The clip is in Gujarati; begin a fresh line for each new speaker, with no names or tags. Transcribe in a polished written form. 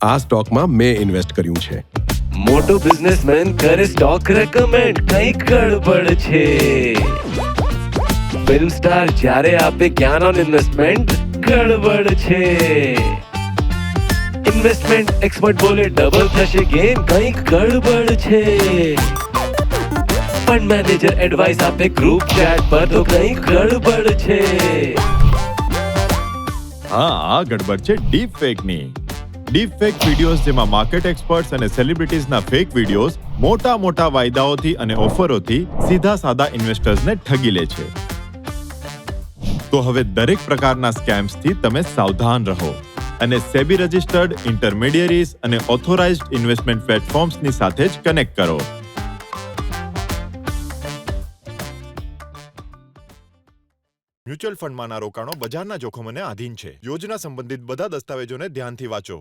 આ સ્ટોકમાં મેં ઇન્વેસ્ટ કર્યું છે.
મોટો બિઝનેસમેન કરે સ્ટોક રેકમેન્ડ, કંઈક ગડબડ છે. ફિલ્મ સ્ટાર જ્યારે આપે જ્ઞાન ઓન ઇન્વેસ્ટમેન્ટ, ગડબડ છે. ઇન્વેસ્ટમેન્ટ એક્સપર્ટ બોલે ડબલ થશે ગેઇન, કંઈક ગડબડ છે. ફંડ મેનેજર એડવાઇસ આપે ગ્રુપ ચેટ પર, તો કંઈક ગડબડ છે.
હા, આ ગડબડ છે ડીપ ફેકની. ડીપ ફેક વિડીયોઝ જેમાં માર્કેટ એક્સપર્ટ્સ અને સેલિબ્રિટીઝના ફેક વિડીયોઝ મોટા વાયદાઓથી અને ઓફરોથી સીધા સાદા ઇન્વેસ્ટર્સને ઠગી લે છે. તો હવે દરેક પ્રકારના સ્કેમ્સથી તમે સાવધાન રહો અને સેબી રજિસ્ટર્ડ ઇન્ટરમીડિયરીઝ અને ઓથોરાઇઝ્ડ ઇન્વેસ્ટમેન્ટ પ્લેટફોર્મ્સની સાથે જ કનેક્ટ કરો. મ્યુચ્યુઅલ ફંડમાંના રોકાણો બજારના જોખમોને આધીન છે. યોજના સંબંધિત બધા દસ્તાવેજોને ધ્યાનથી વાંચો.